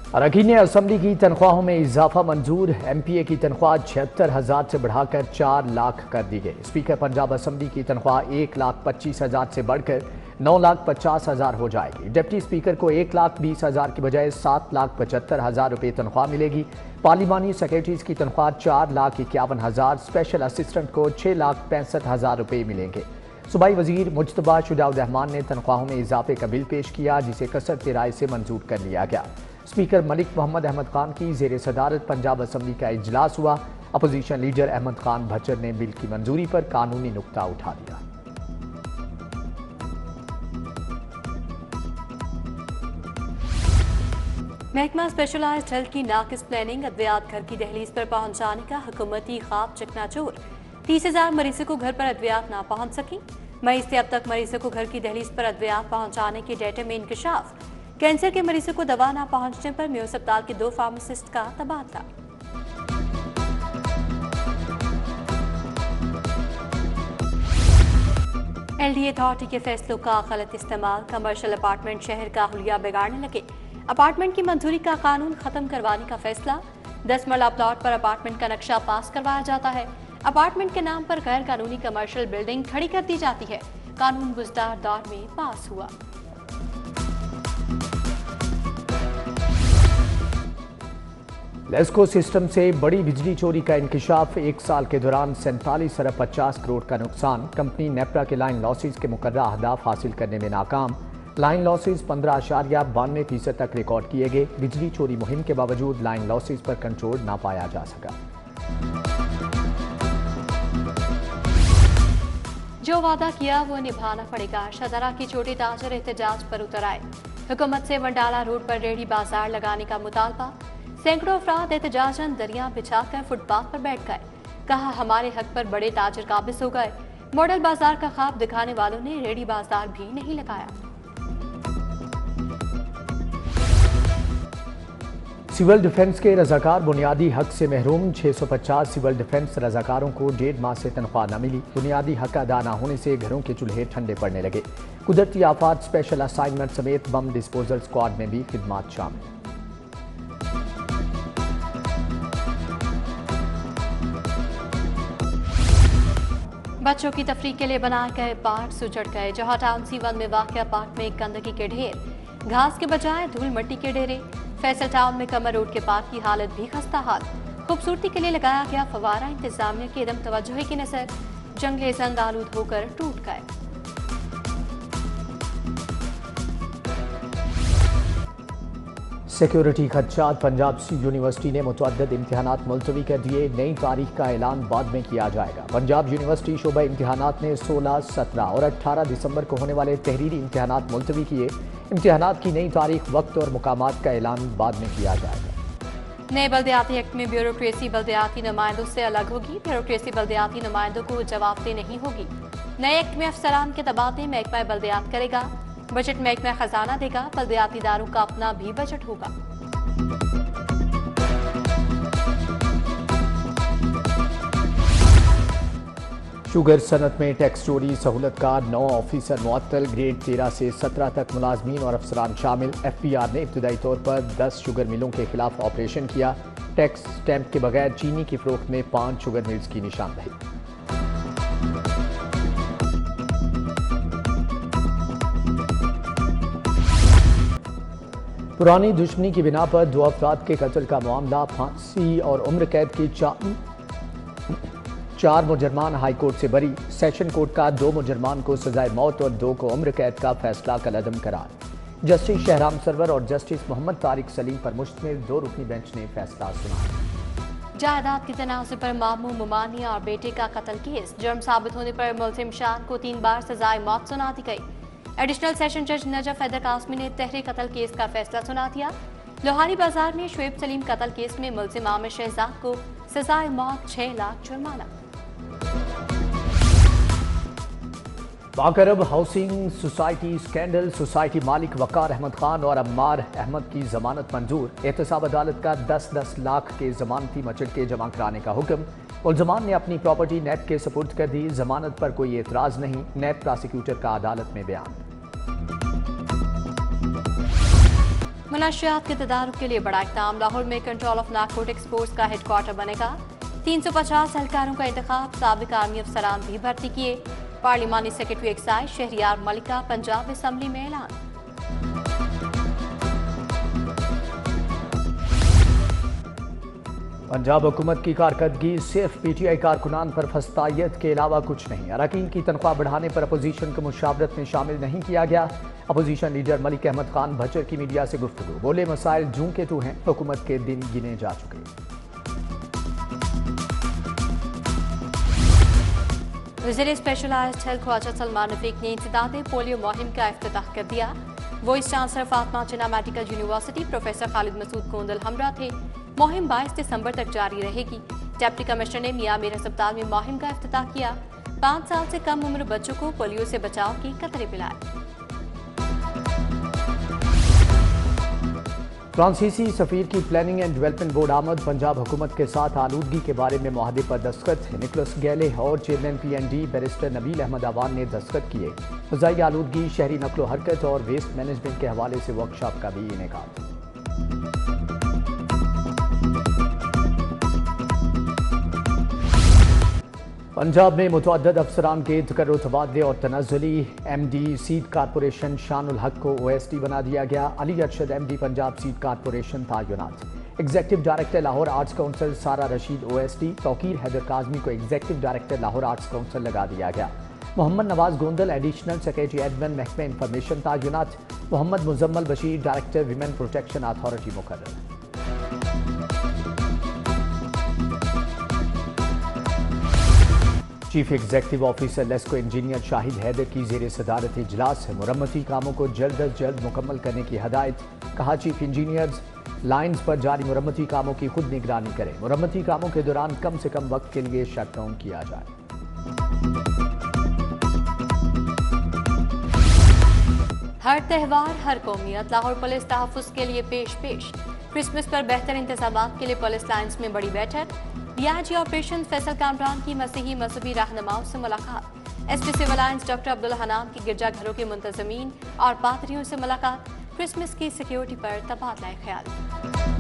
अरकान असम्बली की तनख्वाहों में इजाफा मंजूर। MPA की तनख्वाह 76,000 से बढ़ाकर 4 लाख कर दी गई। स्पीकर पंजाब असम्बली की तनख्वाह 1,25,000 से बढ़कर 9,50,000 हो जाएगी। डिप्टी स्पीकर को 1,20,000 की बजाय 7,75,000 रुपये तनख्वाह मिलेगी। पार्लिमानी सेक्रेटरीज की तनख्वाह 4,51,000, स्पेशल असिस्टेंट को 6,65,000 रुपये मिलेंगे। सूबाई वजीर मुज्तबा शुजाउर-रहमान ने तनख्वाहों में इजाफे का बिल पेश किया, जिसे कसरत राय से मंजूर कर लिया गया। स्पीकर मलिक मोहम्मद अहमद खान की ज़ेर सदारत पंजाब असम्बली का इजलास हुआ। अपोजिशन लीडर अहमद खान भच्चर ने बिल की मंजूरी पर कानूनी नुक्ता उठा दिया। महकमा स्पेशलाइज्ड हेल्थ की नाकिस प्लानिंग, अद्वियात घर की दहलीज पर पहुंचाने का हुकूमती ख्वाब चकनाचूर। 30,000 मरीजों को घर पर अद्वियात ना पहुंच सकी। मई से अब तक मरीजों को घर की दहलीज पर अद्वियात पहुंचाने के डेटा में इंकशाफ। कैंसर के मरीजों को दवा ना पहुंचने पर मेयो अस्पताल के 2 फार्मासिस्ट का तबादला। LDA अथॉरिटी के फैसलों का गलत इस्तेमाल, कमर्शियल अपार्टमेंट शहर का हुलिया बिगाड़ने लगे। अपार्टमेंट की मंजूरी का कानून खत्म करवाने का फैसला। 10 मरला प्लॉट पर अपार्टमेंट का नक्शा पास करवाया जाता है। अपार्टमेंट के नाम पर गैर कानूनी कमर्शियल बिल्डिंग खड़ी कर दी जाती है। कानून बुजदार दौर में पास हुआ। लेस्को सिस्टम से बड़ी बिजली चोरी का इंकशाफ। 1 साल के दौरान 47 अरब 50 करोड़ का नुकसान। कंपनी नेपरा के लाइन लॉसेज के मुकर्ररा अहदाफ हासिल करने में नाकाम। लाइन लॉसेज 15.92% तक रिकॉर्ड किए गए। बिजली चोरी मुहिम के बावजूद लाइन लॉसेज पर कंट्रोल ना पाया जा सका। जो वादा किया वो निभाना पड़ेगा। शहजादा की छोटी ताजर एहतजाज पर उतर आए। हुकूमत से वंडाला रोड पर रेहड़ी बाजार लगाने का मुतालबा। सैकड़ों अफराद एहतजाजन दरिया बिछाकर फुटपाथ पर बैठ गए। कहा हमारे हक पर बड़े ताजर काबिज हो गए। मॉडल बाजार का ख्वाब दिखाने वालों ने रेहड़ी बाजार भी नहीं लगाया। सिविल डिफेंस के रजाकार बुनियादी हक से महरूम। 650 सिविल डिफेंस रजाकारों को 1.5 माह से तनख्वाह न मिली। बुनियादी हक अदा न होने से घरों के चूल्हे ठंडे पड़ने लगे। कुदरती आफात स्पेशल असाइनमेंट समेत बम डिस्पोजल स्क्वाड में भी खिदमात शामिल। बच्चों की तफरीह के लिए बनाए गए पार्क सुचड़ गए। जौहर टाउन C1 में वाक़या पार्क में गंदगी के ढेर, घास के बजाय धूल मिट्टी के ढेरे। फैसल टाउन में कमर रोड के पार्क की हालत भी खस्ता हाल। खूबसूरती के लिए लगाया गया फवारा इंतजामिया की अदम तवज्जुही की नजर। जंगले जंग आलूद होकर टूट गए। सिक्योरिटी खदशात। पंजाब यूनिवर्सिटी ने मुतअद्दिद इम्तिहानात मुलतवी कर दिए। नई तारीख का ऐलान बाद में किया जाएगा। पंजाब यूनिवर्सिटी शोबा इम्तिहानात ने 16, 17 और 18 दिसंबर को होने वाले तहरीरी इम्तिहानात मुलतवी किए। इम्तिहानात की नई तारीख, वक्त और मुकामात का ऐलान बाद में किया जाएगा। नए बल्दियाती एक्ट में ब्यूरोक्रेसी बल्दियाती नुमाइंदों से अलग होगी। ब्यूरोक्रेसी बल्दियाती नुमाइंदों को जवाबदेह नहीं होगी। नए एक्ट में अफसरान के तबादले महकमा बल्दियात करेगा। बजट महकमा खजाना देगा। बल्दियाती इदारों का अपना भी बजट होगा। शुगर सनत में टैक्स चोरी, सहूलत कार 9 ऑफिसर मुअत्तल। ग्रेड 13 से 17 तक मुलाजमीन और अफसरान शामिल। FPR ने इब्तदाई तौर पर 10 शुगर मिलों के खिलाफ ऑपरेशन किया। टैक्स स्टैंप के बगैर चीनी की फरोख्त में 5 शुगर मिल्स की निशानदही। पुरानी दुश्मनी की बिना पर 2 अफराद के कत्ल का मामला। फांसी और उम्र कैद की 4 मुजरमान हाई कोर्ट से बरी। सेशन कोर्ट का 2 मुजरमान को सजाए मौत और 2 को उम्र कैद का फैसला कलअदम करार। जस्टिस शहराम सरवर और जस्टिस मोहम्मद तारिक सलीम पर मुश्तमिल 2 रुकनी बेंच ने फैसला सुनाया। जायदाद के तनाज़ुर पर मामू मुमानिया और बेटे का कत्ल केस। जुर्म साबित होने पर मुलजिम शान को 3 बार सजाए मौत सुना दी गई। एडिशनल सेशन जज नजफ हैदर कासमी ने तहरीर कत्ल केस का फैसला सुना दिया। लोहारी बाजार में शुएब सलीम कत्ल केस में मुलजिम आमिर शहजाद को सजाए मौत, 6 लाख जुर्माना। बाकरब हाउसिंग सोसाइटी स्कैंडल। सोसाइटी मालिक वकार अहमद खान और अम्मार अहमद की जमानत मंजूर। एहतसाब अदालत का 10-10 लाख के जमानती मचलके जमा कराने का हुक्म। मुलजमान ने अपनी प्रॉपर्टी नेब के सपुर्द कर दी। जमानत पर कोई एतराज नहीं। नेब प्रोसिक्यूटर का अदालत में बयान। منشیات کے تدارک کے لیے بڑا اقدام، لاہور میں کنٹرول آف نارکوٹکس فورس کا ہیڈ کوارٹر بنے گا۔ 350 اہلکاروں کا انتخاب، سابق آرمی افسران بھی بھرتی کیے۔ پارلیمانی سیکرٹری ایکسائز شہریار ملکہ پنجاب اسمبلی میں اعلان۔ پنجاب حکومت کی کارکردگی صرف پی ٹی آئی کارکنان پر فسطائیت کے علاوہ کچھ نہیں۔ اراکین کی تنخواہ بڑھانے پر اپوزیشن کو مشاورت میں شامل نہیں کیا گیا۔ اپوزیشن لیڈر ملک احمد خان بھچر کی میڈیا سے گفتگو، بولے مسائل جوں کے تو ہیں، حکومت کے دن گنے جا چکے۔ وزیر اسپیشلائزڈ ہیلتھ خواجہ سلمان رفیق نے انسداد پولیو مہم کا افتتاح کر دیا۔ وائس چانسلر فاطمہ جناح میڈیکل یونیورسٹی پروفیسر خالد مسعود گوندل ہمراہ تھے۔ مہم 22 دسمبر تک جاری رہے گی۔ ڈپٹی کمشنر نے میاں میر ہسپتال میں مہم کا افتتاح کیا۔ 5 سال سے کم عمر بچوں کو پولیو سے بچاؤ کی قطرے پلائے۔ فرانسیسی سفیر کی پلاننگ اینڈ ڈیولپمنٹ بورڈ آمد، پنجاب حکومت کے ساتھ آلودگی کے بارے میں معاہدے پر دستخط۔ نکولس گیلے اور chairman P N D barrister Nabeel Ahmed Awan نے دستخط کیے۔ فضائی آلودگی، شہری نقل و حرکت اور ویسٹ مینجمنٹ کے حوالے سے ورکشاپ کا بھی انعقاد۔ پنجاب میں متعدد افسران کے تقرر تبادلے اور تنزلی، M D seed corporation Shan ul Haq کو او ایس ڈی بنا دیا گیا۔ Ali Arshad M D Punjab seed corporation تعینات۔ Executive director Lahore arts council Sara Rashid O S D, Tauqeer Haider Kazmi کو executive director Lahore arts council لگا دیا گیا۔ Muhammad Nawaz Gondal additional secretary admin محکمہ انفارمیشن تعینات۔ Muhammad Muzammil Bashir director women protection authority مقرر۔ Chief executive officer LESCO engineer شاہد حیدر کی زیر صدارت اجلاس، مرمتی کاموں کو جلد از جلد مکمل کرنے کی ہدایت۔ کہا چیف انجینئرز لائنز پر جاری مرمتی کاموں کی خود نگرانی کریں، مرمتی کاموں کے دوران کم سے کم وقت کے لیے شٹ ڈاؤن کیا جائے۔ ہر تہوار ہر قومیت، لاہور پولیس تحفظ کے لیے پیش۔ کرسمس پر بہتر انتظامات کے لیے پولیس لائنز میں بڑی بیٹھک۔ D I G operation Faisal Kamran کی مسیحی مذہبی رہنماؤں سے ملاقات۔ S P civil lines doctor Abdul Hannan کی گرجا گھروں کے منتظمین اور پادریوں سے ملاقات۔ کرسمس کی سیکیورٹی پر تبادلہ خیال۔